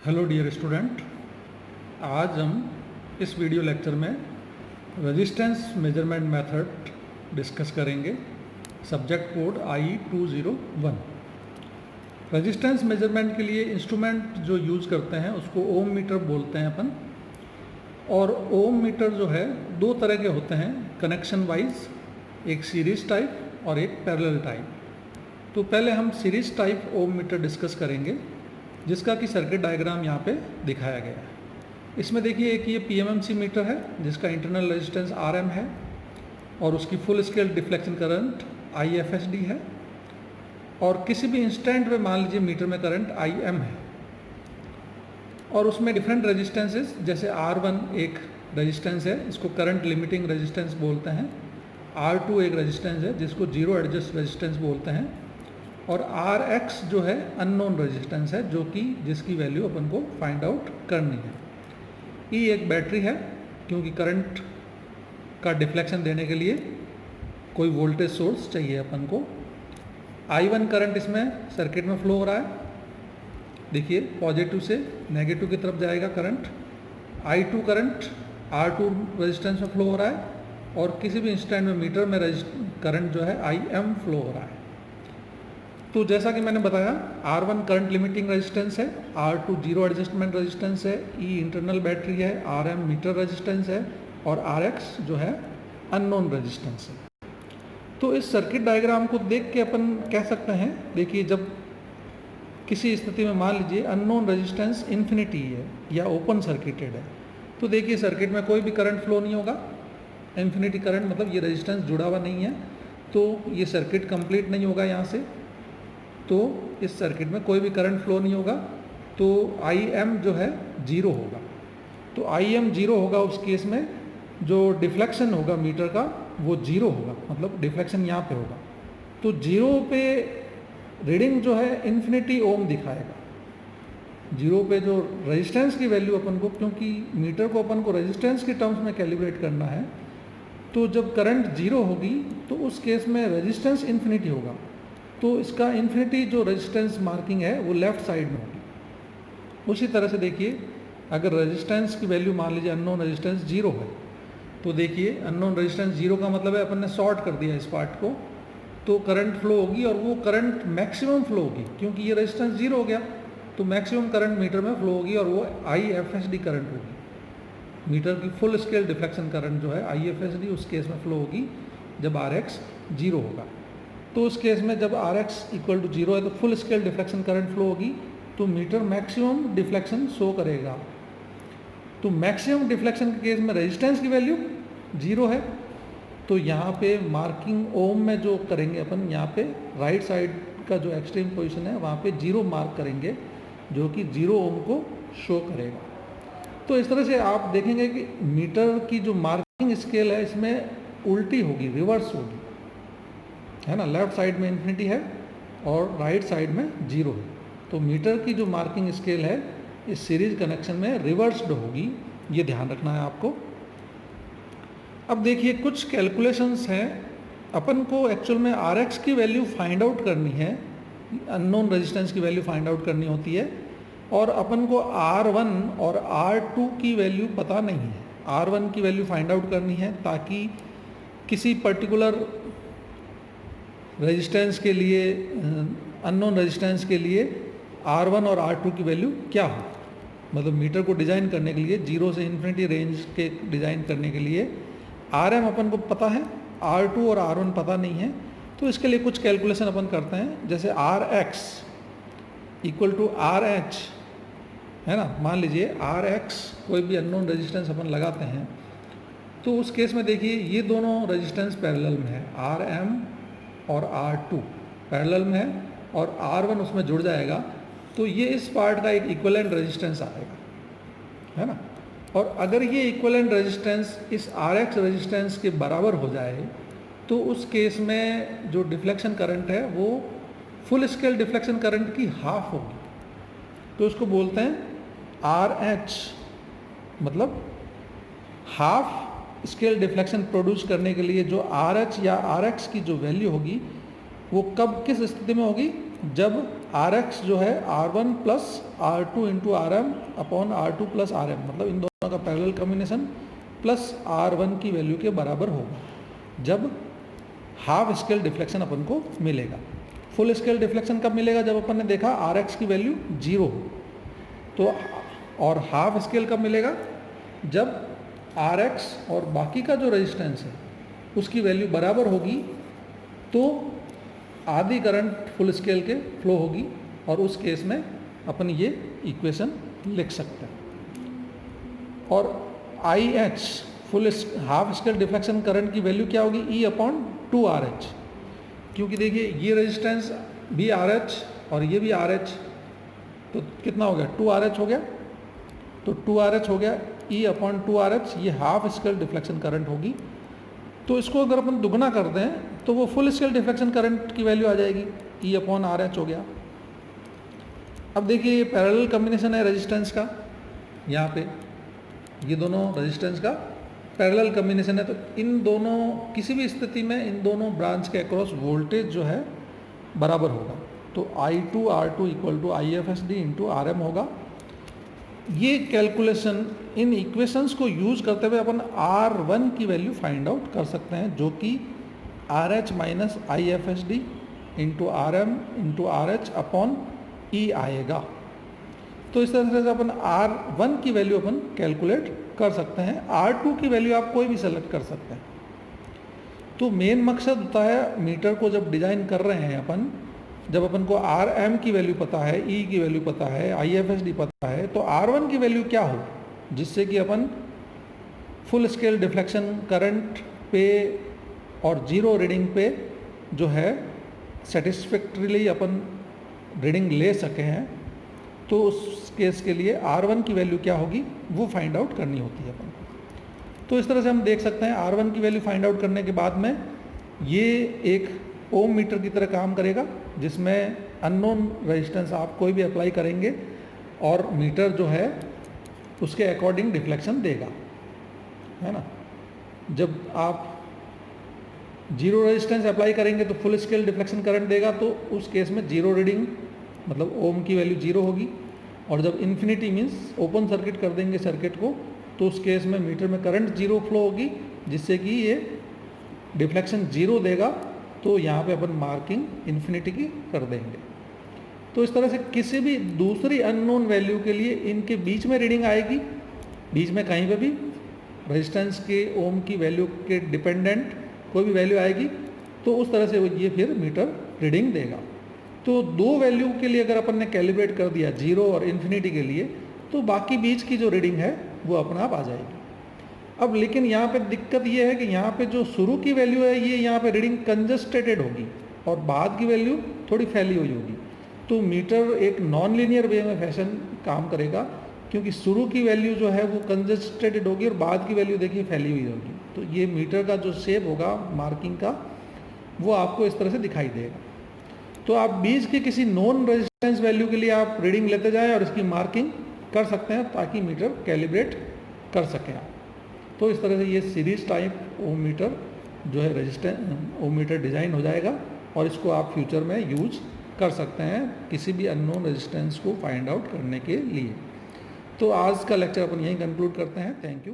Hello dear student, आज हम इस वीडियो लेक्चर में रेजिस्टेंस मेजरमेंट मेथड डिस्कस करेंगे। Subject code IE201। Resistance measurement के लिए इंस्ट्रूमेंट जो यूज़ करते हैं उसको ओम मीटर बोलते हैं अपन। और ओम मीटर जो है दो तरह के होते हैं कनेक्शन वाइज, एक सीरीज टाइप और एक पैरेलल टाइप। तो पहले हम सीरीज टाइप ओम मीटर डिस्कस करेंगे, जिसका कि सर्किट डायग्राम यहाँ पे दिखाया गया है। इसमें देखिए एक ये PMMC मीटर है जिसका इंटरनल रेजिस्टेंस RM है और उसकी full scale deflection current IFSD है। और किसी भी इंस्टेंट में मान लीजिए मीटर में करंट IM है और उसमें डिफरेंट रेजिस्टेंसेस, जैसे R1 एक रेजिस्टेंस है, इसको करंट लिमिटिंग रेजिस्टेंस बोलते हैं। R2 एक रेजिस्टेंस है जिसको जीरो एडजस्ट रेजिस्टेंस बोलते हैं। और Rx जो है अननोन रेजिस्टेंस है, जो कि जिसकी वैल्यू अपन को फाइंड आउट करनी है। E एक बैटरी है, क्योंकि करंट का डिफ्लेक्शन देने के लिए कोई वोल्टेज सोर्स चाहिए अपन को। I1 करंट इसमें सर्किट में फ्लो हो रहा है, देखिए पॉजिटिव से नेगेटिव की तरफ जाएगा current. I2 current R2 resistance में फ्लो हो रहा है और किसी भी इंस्टेंट में मीटर में करंट जो है IM फ्लो हो रहा है। तो जैसा कि मैंने बताया, R1 करंट लिमिटिंग रेजिस्टेंस है, R2 जीरो एडजस्टमेंट रेजिस्टेंस है, E इंटरनल बैटरी है, RM मीटर रेजिस्टेंस है और Rx जो है अननोन रेजिस्टेंस है। तो इस सर्किट डायग्राम को देख के अपन कह सकते हैं, देखिए जब किसी स्थिति में मान लीजिए अननोन रेजिस्टेंस इन्फिनिटी है या ओपन सर्किटेड है, तो देखिए सर्किट में कोई भी करंट फ्लो नहीं होगा। इन्फिनिटी करंट मतलब ये रेजिस्टेंस जुड़ा हुआ नहीं है, तो ये सर्किट कंप्लीट नहीं होगा यहाँ से। तो इस सर्किट में कोई भी करंट फ्लो नहीं होगा, तो IM जो है जीरो होगा। तो IM जीरो होगा उस केस में जो डिफ्लेक्शन होगा मीटर का वो जीरो होगा, मतलब डिफ्लेक्शन यहाँ पे होगा। तो जीरो पे रीडिंग जो है इन्फिनिटी ओम दिखाएगा। जीरो पे जो रेजिस्टेंस की वैल्यू अपन को, क्योंकि मीटर को अपन को रेजिस्टेंस के टर्म्स में कैलिब्रेट करना है, तो जब करंट जीरो होगी तो उस केस में रेजिस्टेंस इन्फिनिटी होगा। तो इसका इन्फिनिटी जो रेजिस्टेंस मार्किंग है वो लेफ़्ट साइड में होगी। उसी तरह से देखिए, अगर रेजिस्टेंस की वैल्यू मान लीजिए अननोन रेजिस्टेंस जीरो है, तो देखिए अननोन रेजिस्टेंस जीरो का मतलब है अपन ने शॉर्ट कर दिया इस पार्ट को, तो करंट फ्लो होगी और वो करंट मैक्सिमम फ्लो होगी, क्योंकि ये रेजिस्टेंस जीरो हो गया तो मैक्सिमम करंट मीटर में फ्लो होगी और वो IFSD करंट होगी। मीटर की फुल स्केल डिफ्लेक्शन करंट जो है IFSD उस केस में फ्लो होगी जब Rx जीरो होगा। तो उस केस में जब Rx इक्वल टू जीरो है तो full scale deflection current flow होगी, तो मीटर मैक्सिमम डिफ्लेक्शन शो करेगा। तो मैक्सिमम डिफ्लेक्शन के केस में रेजिस्टेंस की वैल्यू जीरो है, तो यहाँ पे मार्किंग ओम में जो करेंगे अपन, यहाँ पे राइट साइड का जो एक्सट्रीम पोजीशन है वहाँ पे जीरो मार्क करेंगे, जो कि जीरो ओम को शो करेगा। तो इस तरह से आप देखेंगे कि मीटर की जो मार्किंग स्केल है इसमें उल्टी होगी, रिवर्स होगी, है ना। लेफ्ट साइड में इन्फिनिटी है और राइट साइड में जीरो है। तो मीटर की जो मार्किंग स्केल है इस सीरीज कनेक्शन में रिवर्स्ड होगी, ये ध्यान रखना है आपको। अब देखिए कुछ कैलकुलेशंस हैं, अपन को एक्चुअल में Rx की वैल्यू फाइंड आउट करनी है, अननोन रेजिस्टेंस की वैल्यू फाइंड आउट करनी होती है, और अपन को R1 और R2 की वैल्यू पता नहीं है। R1 की वैल्यू फाइंड आउट करनी है ताकि किसी पर्टिकुलर रेजिस्टेंस के लिए, अननोन रेजिस्टेंस के लिए R1 और R2 की वैल्यू क्या हो। मतलब मीटर को डिज़ाइन करने के लिए, जीरो से इन्फिनिटी रेंज के डिज़ाइन करने के लिए RM अपन को पता है, R2 और R1 पता नहीं है। तो इसके लिए कुछ कैलकुलेशन अपन करते हैं, जैसे Rx इक्वल टू RH, है ना। मान लीजिए Rx कोई भी अननोन रेजिस्टेंस अपन लगाते हैं, तो उस केस में देखिए ये दोनों रेजिस्टेंस पैरेलल में है, RM और R2 पैरेलल में है और R1 उसमें जुड़ जाएगा, तो ये इस पार्ट का एक इक्विवेलेंट रेजिस्टेंस आएगा, है ना। और अगर ये इक्विवेलेंट रेजिस्टेंस इस Rx रेजिस्टेंस के बराबर हो जाए, तो उस केस में जो डिफ्लेक्शन करंट है वो फुल स्केल डिफ्लेक्शन करंट की हाफ होगी। तो उसको बोलते हैं RH, मतलब हाफ स्केल डिफ्लेक्शन प्रोड्यूस करने के लिए जो RH या Rx की जो वैल्यू होगी वो कब किस स्थिति में होगी, जब Rx जो है R1 plus R2 into RM upon R2 plus RM, मतलब इन दोनों का पैरेलल कॉम्बिनेशन प्लस R1 की वैल्यू के बराबर होगा, जब हाफ स्केल डिफ्लेक्शन अपन को मिलेगा। फुल स्केल डिफ्लेक्शन कब मिलेगा? जब अपन ने देखा Rx की वैल्यू 0 हो। तो और हाफ स्केल कब मिलेगा? जब Rx और बाकी का जो रेजिस्टेंस है उसकी वैल्यू बराबर होगी, तो आधी करंट फुल स्केल के फ्लो होगी, और उस केस में अपन ये इक्वेशन लिख सकते हैं। और IH full half scale deflection current की वैल्यू क्या होगी? E अपॉन 2RH, क्योंकि देखिए ये रेजिस्टेंस भी RH और ये भी RH, तो कितना हो गया? 2RH हो गया। तो 2RH हो गया, E अपॉन 2RH, ये हाफ स्केल डिफ्लेक्शन करंट होगी। तो इसको अगर अपन दुगना कर दें तो वो फुल स्केल डिफ्लेक्शन करंट की वैल्यू आ जाएगी, E अपॉन RH हो गया। अब देखिए ये पैरेलल कॉम्बिनेशन है रेजिस्टेंस का, यहाँ पे ये दोनों रेजिस्टेंस का पैरेलल कॉम्बिनेशन है, तो इन दोनों किसी भी स्थिति में इन दोनों ब्रांच के अक्रॉस वोल्टेज जो है बराबर होगा। तो I2 R2 equal to IFSD into RM होगा। ये कैलकुलेशन, इन इक्वेशंस को यूज करते हुए अपन R1 की वैल्यू फाइंड आउट कर सकते हैं, जो कि RH minus IFSD into RM into RH upon E आएगा। तो इस तरह से अपन R1 की वैल्यू अपन कैलकुलेट कर सकते हैं। R2 की वैल्यू आप कोई भी सेलेक्ट कर सकते हैं। तो मेन मकसद होता है मीटर को जब डिज़ाइन कर रहे हैं अपन, जब अपन को RM की वैल्यू पता है, E की वैल्यू पता है, IFSD पता है, तो R1 की वैल्यू क्या हो, जिससे कि अपन फुल स्केल डिफ्लेक्शन करंट पे और जीरो रीडिंग पे जो है सेटिस्फैक्टरीली अपन रीडिंग ले सके हैं। तो उस केस के लिए R1 की वैल्यू क्या होगी वो फाइंड आउट करनी होती है अपन को। तो इस तरह से हम देख सकते हैं R1 की वैल्यू फाइंड आउट करने के बाद में ये एक ओम मीटर की तरह काम करेगा, जिसमें अननोन रेजिस्टेंस आप कोई भी अप्लाई करेंगे और मीटर जो है उसके अकॉर्डिंग डिफ्लेक्शन देगा, है ना। जब आप जीरो रेजिस्टेंस अप्लाई करेंगे तो फुल स्केल डिफ्लेक्शन करंट देगा, तो उस केस में जीरो रीडिंग मतलब ओम की वैल्यू 0 होगी। और जब इन्फिनिटी मीन्स ओपन सर्किट कर देंगे सर्किट को, तो उस केस में मीटर में करंट 0 फ्लो होगी, जिससे कि ये डिफ्लेक्शन 0 देगा। तो यहाँ पे अपन मार्किंग इन्फिनिटी की कर देंगे। तो इस तरह से किसी भी दूसरी अननोन वैल्यू के लिए इनके बीच में रीडिंग आएगी, बीच में कहीं पे भी रेजिस्टेंस के ओम की वैल्यू के डिपेंडेंट कोई भी वैल्यू आएगी, तो उस तरह से ये फिर मीटर रीडिंग देगा। तो दो वैल्यू के लिए अगर अपन ने कैलिब्रेट कर दिया 0 और इन्फिनिटी के लिए, तो बाकी बीच की जो रीडिंग है वो अपने आप आ जाएगी। अब लेकिन यहाँ पे दिक्कत ये है कि यहाँ पे जो शुरू की वैल्यू है ये यहाँ पे रीडिंग कंजस्टेटेड होगी और बाद की वैल्यू थोड़ी फैली हुई होगी। तो मीटर एक नॉन लीनियर वे में फैशन काम करेगा, क्योंकि शुरू की वैल्यू जो है वो कंजस्टेटेड होगी और बाद की वैल्यू देखिए फैली हुई होगी। तो ये मीटर का जो शेप होगा मार्किंग का वो आपको इस तरह से दिखाई देगा। तो आप बीच की किसी नॉन रेजिस्टेंस वैल्यू के लिए आप रीडिंग लेते जाएं और इसकी मार्किंग कर सकते हैं, ताकि मीटर कैलिब्रेट कर सकें आप। तो इस तरह से ये सीरीज टाइप ओम मीटर जो है रेजिस्टेंस ओम मीटर डिज़ाइन हो जाएगा, और इसको आप फ्यूचर में यूज कर सकते हैं किसी भी अननोन रेजिस्टेंस को फाइंड आउट करने के लिए। तो आज का लेक्चर अपन यहीं कंक्लूड करते हैं। Thank you.